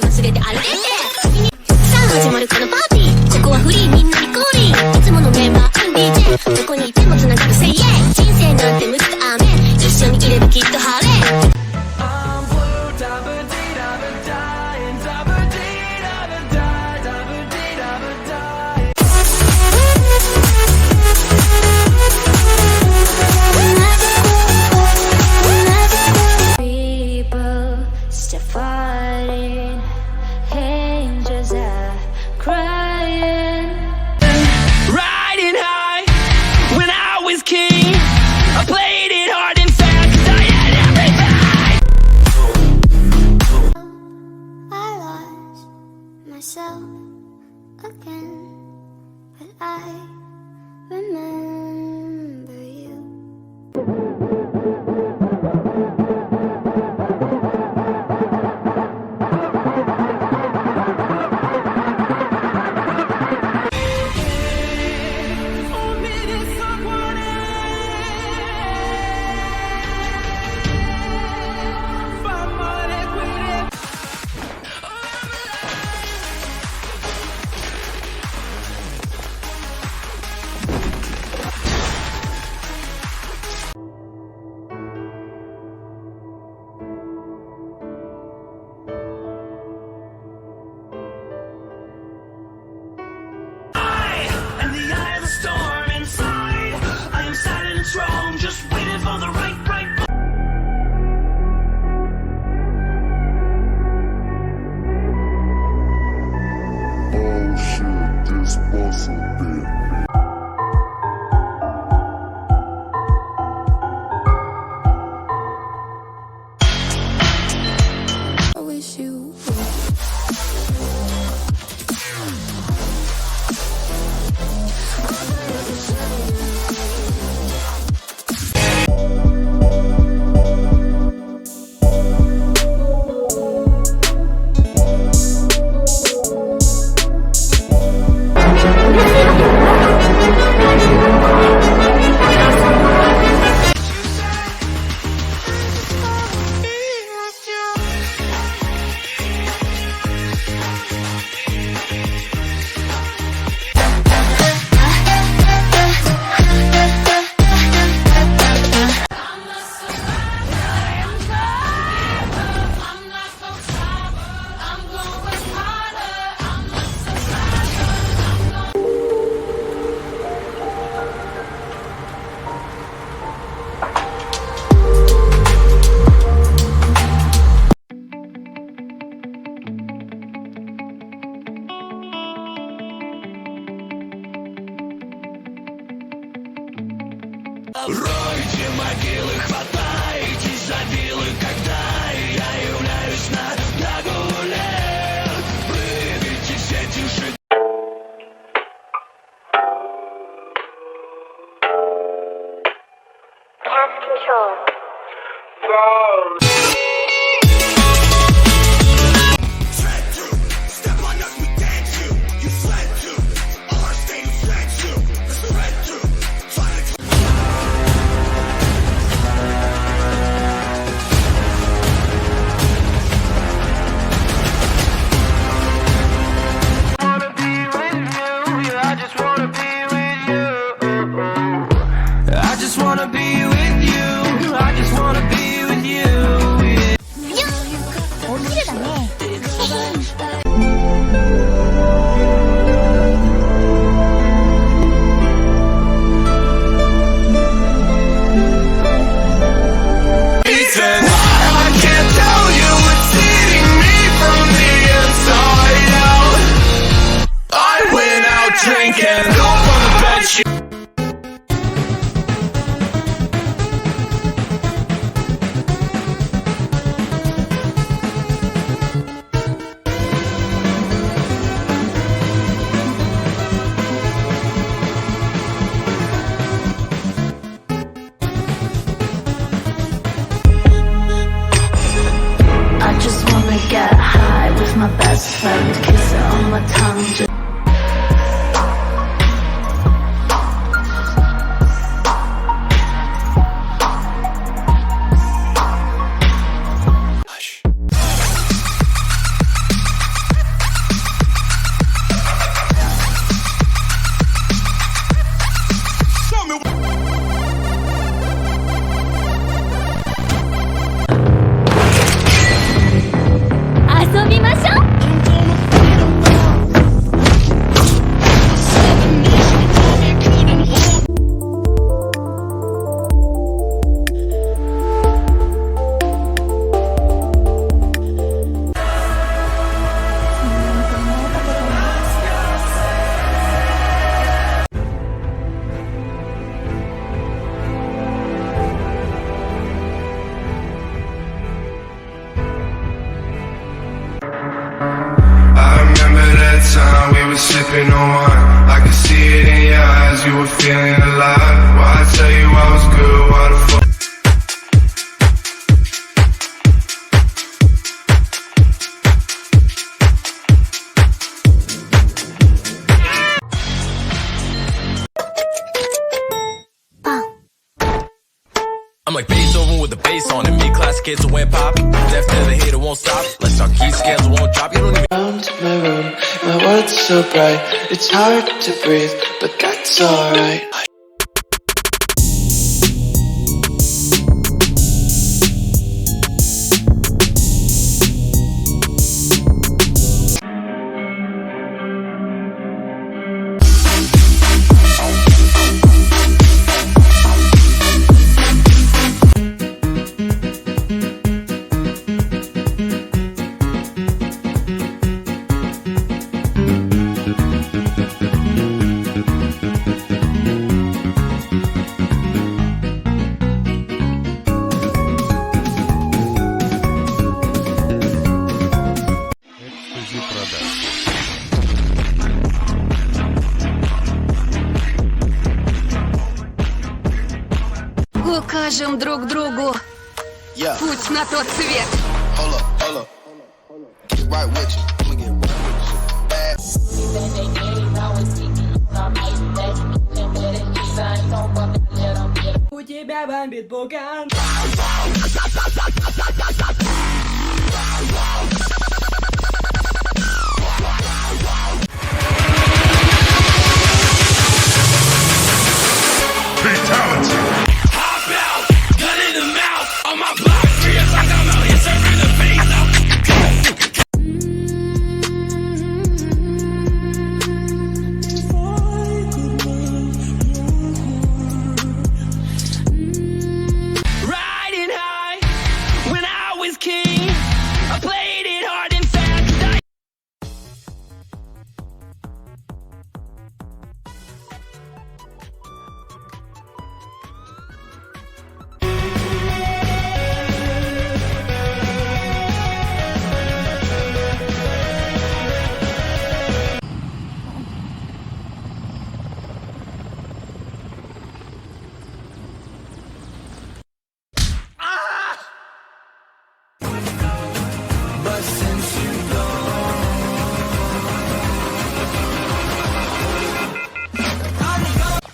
全て歩いてさあ始まるこのパーティーここはフリーみんなに降臨いつものメンバー DJ どこにいても繋がる Say yeah 人生なんてむずくアーメン一緒にいればきっと晴れmyself again, but I remember you. I wish you Ройте могилы, хватайтесь за вилы, когда я являюсь на гуле. Прыгайте сети жить. Cast control. Get high with my best friend, kiss it on my tongue. time we were sipping on wine. I could see it in your eyes, you were feeling alive. Why I tell you I was good, why the fuck? I'm like Beethoven with the bass on it. Mid-class kids who went pop. Deaf to the hater won't stop. Let's talk key scales won't drop. You don't even Around my room, my world's so bright. It's hard to breathe, but that's alright. Укажем друг другу путь на тот свет. Hold up. Get right with you. I'ma get right with you. У тебя бомбит пукан.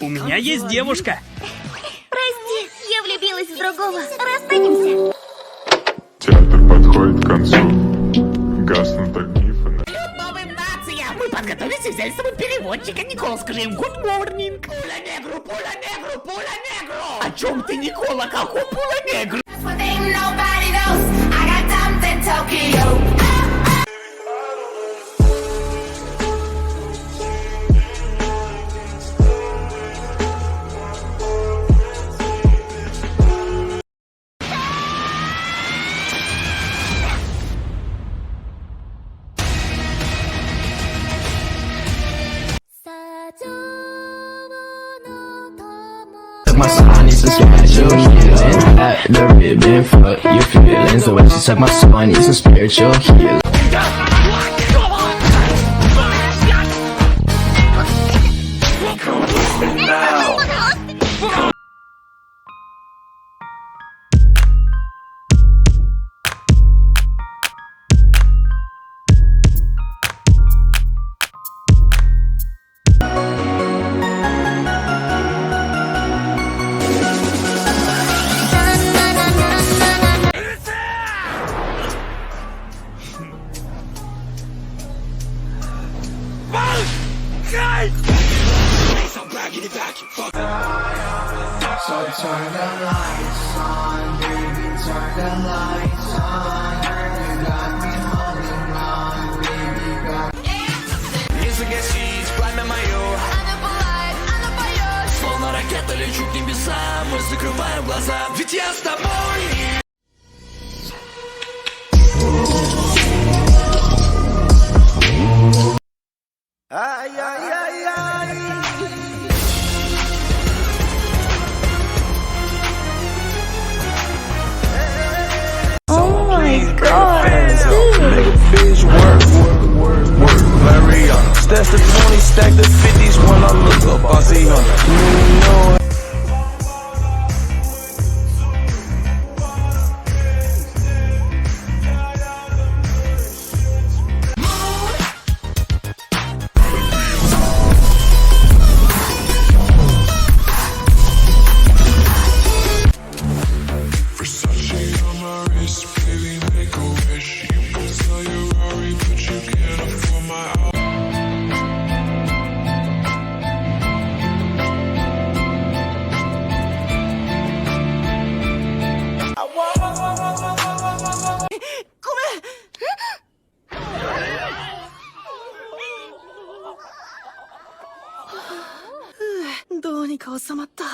У меня есть девушка. Прости, я влюбилась в другого. Расстанемся. Театр подходит к концу. Гаснут огни фонарей. Новым нациям! Мы подготовились и взяли с собой переводчика. Никола, скажи им good morning. Пуля негру, пуля негру, пуля негру! О чем ты, Никола? Какой пуля негру? Took my son, needs to spiritual healing. At the ribbon, fuck your feelings. The way she took my son, needs some spiritual healing. So turn the lights on, baby, turn the lights on. You got me holding on, baby, got me. Не загасить пламя мое. Словно ракета лечу к небесам. Мы закрываем глаза, ведь я с тобой. Oh my god, dude. Work, Larry on stack the 50s when I look up, I see her. No. Doğru, 収まった。